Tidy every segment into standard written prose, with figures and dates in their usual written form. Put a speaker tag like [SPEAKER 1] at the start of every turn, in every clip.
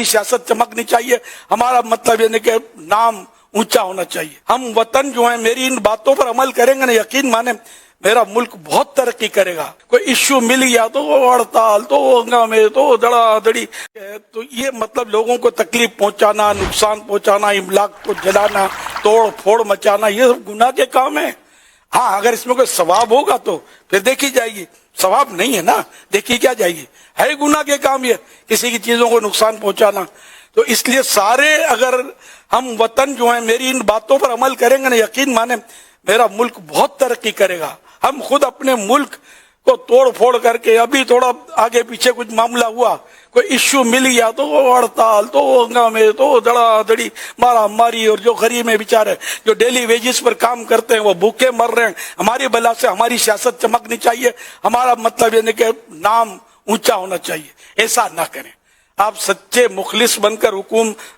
[SPEAKER 1] سیاست چمکنی چاہیے. ہمارا مطلب یہ نہیں کہ نام اونچا ہونا چاہیے. ہم وطن جو ہیں میری ان باتوں پر عمل کریں گے نا، یقین مانیں میرا ملک بہت ترقی کرے گا. کوئی ایشو مل گیا تو ہڑتال، تو ہنگامے، تو دڑا دڑی، تو یہ مطلب لوگوں کو تکلیف پہنچانا، نقصان پہنچانا، املاک کو جلانا، توڑ پھوڑ مچانا، یہ سب گناہ کے کام ہیں. ہاں اگر اس میں کوئی ثواب ہوگا تو پھر دیکھی جائے گی. ثواب نہیں ہے نا، دیکھی کیا جائے گی. ہے گناہ کے کام یہ کسی کی چیزوں کو نقصان پہنچانا. تو اس لیے سارے اگر ہم وطن جو ہیں میری ان باتوں پر عمل کریں گے نا، یقین مانیں میرا ملک بہت ترقی کرے گا. ہم خود اپنے ملک کو توڑ پھوڑ کر کے ابھی تھوڑا آگے پیچھے کچھ معاملہ ہوا، کوئی ایشو مل گیا تو ہڑتال، تو ہنگامے، تو دڑا دڑی، مارا ماری، اور جو غریب ہیں بیچارے جو ڈیلی ویجز پر کام کرتے ہیں وہ بھوکے مر رہے ہیں. ہماری بلا سے ہماری سیاست چمکنی چاہیے. ہمارا مطلب یہ نہیں کہ نام اونچا ہونا چاہیے. ایسا نہ کریں. آپ سچے مخلص بن کر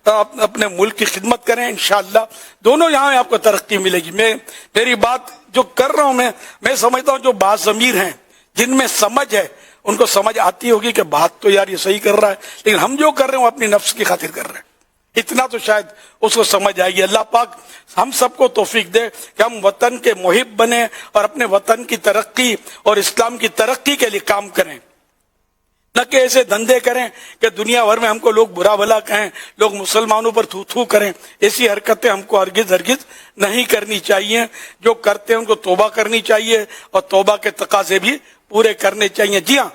[SPEAKER 1] اپنے ملک کی خدمت کریں. انشاءاللہ دونوں یہاں آپ کو ترقی ملے گی. میری بات جو کر رہا ہوں میں سمجھتا ہوں جو باضمیر ہیں، جن میں سمجھ ہے، ان کو سمجھ آتی ہوگی کہ بات تو یار یہ صحیح کر رہا ہے، لیکن ہم جو کر رہے ہیں وہ اپنی نفس کی خاطر کر رہے ہیں. اتنا تو شاید اس کو سمجھ آئے گی. اللہ پاک ہم سب کو توفیق دے کہ ہم وطن کے محب بنیں اور اپنے وطن کی ترقی اور اسلام کی ترقی کے لیے کام کریں. نہ کہ ایسے دھندے کریں کہ دنیا بھر میں ہم کو لوگ برا بھلا کہیں، لوگ مسلمانوں پر تھو تھو کریں. ایسی حرکتیں ہم کو ہرگز نہیں کرنی چاہیے. جو کرتے ہیں ان کو توبہ کرنی چاہیے اور توبہ کے تقاضے بھی پورے کرنے چاہیے. جی ہاں،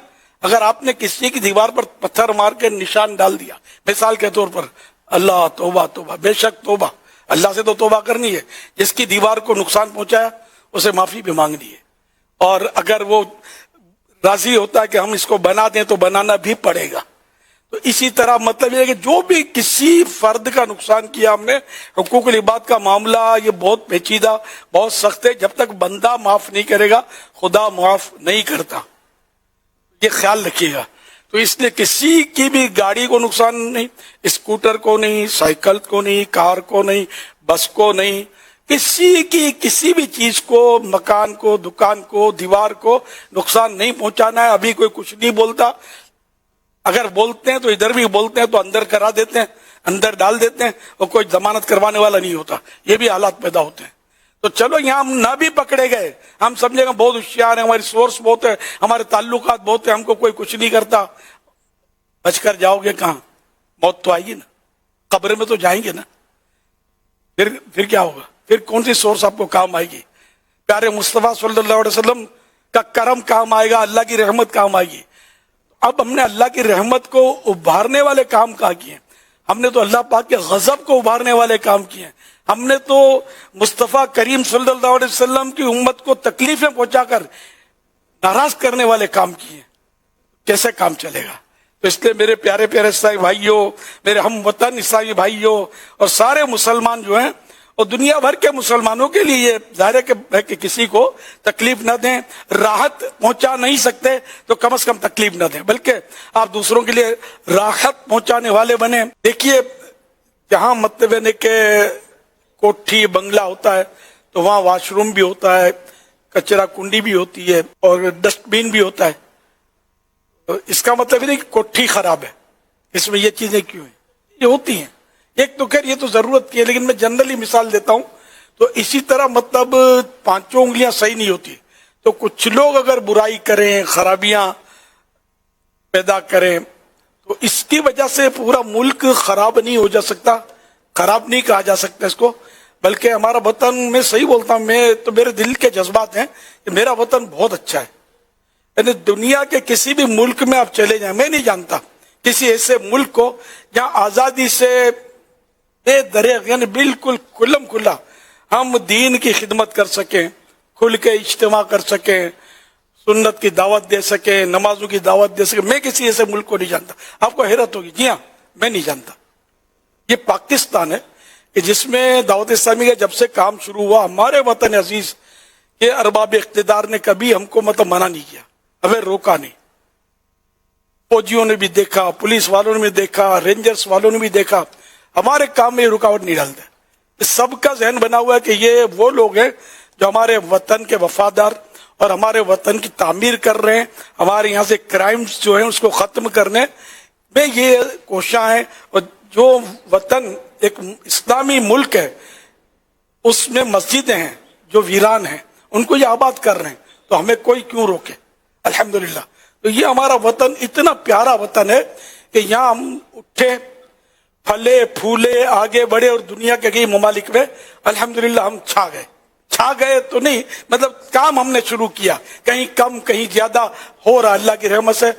[SPEAKER 1] اگر آپ نے کسی کی دیوار پر پتھر مار کے نشان ڈال دیا مثال کے طور پر، اللہ توبہ توبہ، بے شک توبہ، اللہ سے تو توبہ کرنی ہے. جس کی دیوار کو نقصان پہنچایا اسے معافی بھی مانگنی ہے. اور اگر وہ راضی ہوتا ہے کہ ہم اس کو بنا دیں تو بنانا بھی پڑے گا. تو اسی طرح مطلب یہ ہے کہ جو بھی کسی فرد کا نقصان کیا ہم نے، حقوق العباد کا معاملہ یہ بہت پیچیدہ، بہت سخت ہے. جب تک بندہ معاف نہیں کرے گا خدا معاف نہیں کرتا. یہ خیال رکھیے گا. تو اس لیے کسی کی بھی گاڑی کو نقصان نہیں، اسکوٹر کو نہیں، سائیکل کو نہیں، کار کو نہیں، بس کو نہیں، کسی کی کسی بھی چیز کو، مکان کو، دکان کو، دیوار کو نقصان نہیں پہنچانا ہے. ابھی کوئی کچھ نہیں بولتا. اگر بولتے ہیں تو ادھر بھی بولتے ہیں تو اندر کرا دیتے ہیں، اندر ڈال دیتے ہیں، اور کوئی ضمانت کروانے والا نہیں ہوتا. یہ بھی حالات پیدا ہوتے ہیں. تو چلو یہاں ہم نہ بھی پکڑے گئے، ہم سمجھے گا بہت ہوشیار ہیں، ہماری سورس بہت ہے، ہمارے تعلقات بہت ہیں، ہم کو کوئی کچھ نہیں کرتا. بچ کر جاؤ گے کہاں؟ موت تو آئے گی نا، قبر میں تو جائیں گے نا. پھر کیا ہوگا؟ پھر کون سی سورس آپ کو کام آئے گی؟ پیارے مصطفیٰ صلی اللہ علیہ وسلم کا کرم کام آئے گا، اللہ کی رحمت کام آئے گی. اب ہم نے اللہ کی رحمت کو ابھارنے والے کام کہاں کیے ہیں؟ ہم نے تو اللہ پاک کے غضب کو ابھارنے والے کام کیے ہیں. ہم نے تو مصطفیٰ کریم صلی اللہ علیہ وسلم کی امت کو تکلیفیں پہنچا کر ناراض کرنے والے کام کیے ہیں. کیسے کام چلے گا؟ تو اس لیے میرے پیارے پیارے عیسائی بھائیوں، میرے ہم وطن عیسائی بھائیوں، اور سارے مسلمان جو ہیں اور دنیا بھر کے مسلمانوں کے لیے یہ ظاہر ہے کہ کسی کو تکلیف نہ دیں. راحت پہنچا نہیں سکتے تو کم از کم تکلیف نہ دیں، بلکہ آپ دوسروں کے لیے راحت پہنچانے والے بنیں. دیکھیے جہاں مطلب ہے کہ کوٹھی بنگلہ ہوتا ہے تو وہاں واش روم بھی ہوتا ہے، کچرا کنڈی بھی ہوتی ہے، اور ڈسٹ بین بھی ہوتا ہے. تو اس کا مطلب یہ نہیں کہ کوٹھی خراب ہے، اس میں یہ چیزیں کیوں ہیں؟ یہ ہوتی ہیں. ایک تو خیر یہ تو ضرورت کی ہے، لیکن میں جنرلی مثال دیتا ہوں. تو اسی طرح مطلب پانچوں انگلیاں صحیح نہیں ہوتی. تو کچھ لوگ اگر برائی کریں، خرابیاں پیدا کریں، تو اس کی وجہ سے پورا ملک خراب نہیں ہو جا سکتا، خراب نہیں کہا جا سکتا اس کو. بلکہ ہمارا وطن، میں صحیح بولتا ہوں، میں تو میرے دل کے جذبات ہیں کہ میرا وطن بہت اچھا ہے. یعنی دنیا کے کسی بھی ملک میں آپ چلے جائیں، میں نہیں جانتا کسی ایسے ملک کو جہاں آزادی سے بے دریغ، یعنی بالکل کھلم کھلا ہم دین کی خدمت کر سکیں، کھل کے اجتماع کر سکیں، سنت کی دعوت دے سکیں، نمازوں کی دعوت دے سکیں. میں کسی ایسے ملک کو نہیں جانتا. آپ کو حیرت ہوگی، جی ہاں میں نہیں جانتا. یہ پاکستان ہے کہ جس میں دعوت اسلامی کا جب سے کام شروع ہوا، ہمارے وطن عزیز کے ارباب اقتدار نے کبھی ہم کو منع نہیں کیا، ہمیں روکا نہیں. فوجیوں نے بھی دیکھا، پولیس والوں نے بھی دیکھا، رینجرز والوں نے بھی دیکھا، ہمارے کام میں رکاوٹ نہیں ڈالتے. سب کا ذہن بنا ہوا ہے کہ یہ وہ لوگ ہیں جو ہمارے وطن کے وفادار اور ہمارے وطن کی تعمیر کر رہے ہیں. ہمارے یہاں سے کرائمز جو ہیں اس کو ختم کرنے، میں یہ کوشاں ہیں، اور جو وطن ایک اسلامی ملک ہے اس میں مسجدیں ہیں جو ویران ہیں، ان کو یہ آباد کر رہے ہیں، تو ہمیں کوئی کیوں روکے؟ الحمدللہ۔ تو یہ ہمارا وطن اتنا پیارا وطن ہے کہ یہاں ہم اٹھے، پھلے پھولے، آگے بڑھے، اور دنیا کے کئی ممالک میں الحمدللہ ہم چھا گئے تو نہیں، مطلب کام ہم نے شروع کیا، کہیں کم کہیں زیادہ ہو رہا اللہ کی رحمت سے،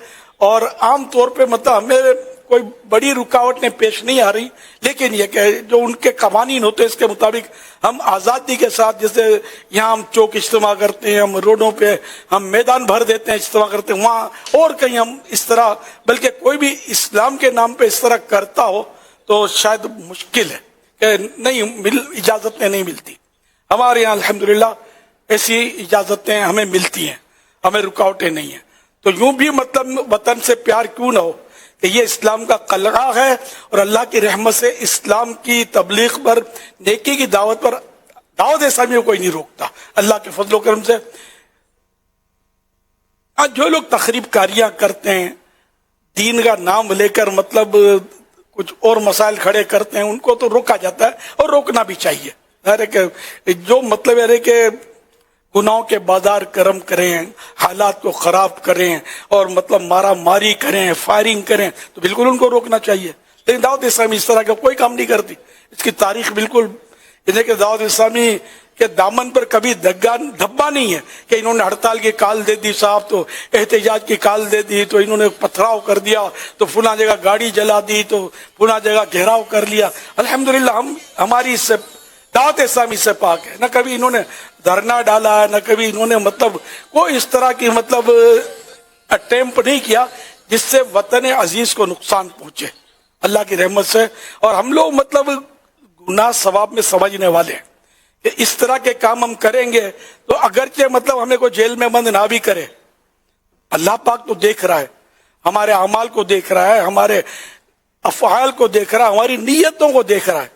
[SPEAKER 1] اور عام طور پہ مطلب ہمیں کوئی بڑی رکاوٹ پیش نہیں آ رہی، لیکن یہ کہ جو ان کے قوانین ہوتے ہیں اس کے مطابق ہم آزادی کے ساتھ، جیسے یہاں ہم چوک اجتماع کرتے ہیں، ہم روڈوں پہ ہم میدان بھر دیتے ہیں، اجتماع کرتے ہیں، وہاں اور کہیں ہم اس طرح، بلکہ کوئی بھی اسلام کے نام پہ اس طرح کرتا ہو تو شاید مشکل ہے کہ نہیں، اجازتیں نہیں ملتی۔ ہمارے یہاں الحمدللہ ایسی اجازتیں ہمیں ملتی ہیں، ہمیں رکاوٹیں نہیں ہیں۔ تو یوں بھی مطلب وطن سے پیار کیوں نہ ہو کہ یہ اسلام کا قلعہ ہے، اور اللہ کی رحمت سے اسلام کی تبلیغ پر، نیکی کی دعوت پر، دعوت اسلامی کو کوئی نہیں روکتا اللہ کے فضل و کرم سے۔ آج جو لوگ تخریب کاریاں کرتے ہیں، دین کا نام لے کر مطلب کچھ اور مسائل کھڑے کرتے ہیں، ان کو تو روکا جاتا ہے، اور روکنا بھی چاہیے۔ جو مطلب ہے کہ گناہوں کے بازار کرم کریں، حالات کو خراب کریں، اور مطلب مارا ماری کریں، فائرنگ کریں، تو بالکل ان کو روکنا چاہیے۔ لیکن دعوت اسلامی اس طرح کا کوئی کام نہیں کرتی، اس کی تاریخ بالکل کہ دعوت اسلامی کے دامن پر کبھی دھبا نہیں ہے کہ انہوں نے ہڑتال کی کال دے دی صاحب، تو احتجاج کی کال دے دی، تو انہوں نے پتھراؤ کر دیا، تو فلاں جگہ گاڑی جلا دی، تو فلاں جگہ گھیراؤ کر لیا۔ الحمدللہ ہماری اس سے دعوت اسلامی سے پاک ہے، نہ کبھی انہوں نے دھرنا ڈالا ہے، نہ کبھی انہوں نے مطلب کوئی اس طرح کی مطلب اٹیمپٹ نہیں کیا جس سے وطن عزیز کو نقصان پہنچے اللہ کی رحمت سے۔ اور ہم لوگ مطلب گناہ ثواب میں سمجھنے والے ہیں کہ اس طرح کے کام ہم کریں گے تو اگرچہ مطلب ہمیں کوئی جیل میں بند نہ بھی کرے، اللہ پاک تو دیکھ رہا ہے، ہمارے اعمال کو دیکھ رہا ہے، ہمارے افعال کو دیکھ رہا ہے، ہماری نیتوں کو دیکھ رہا ہے۔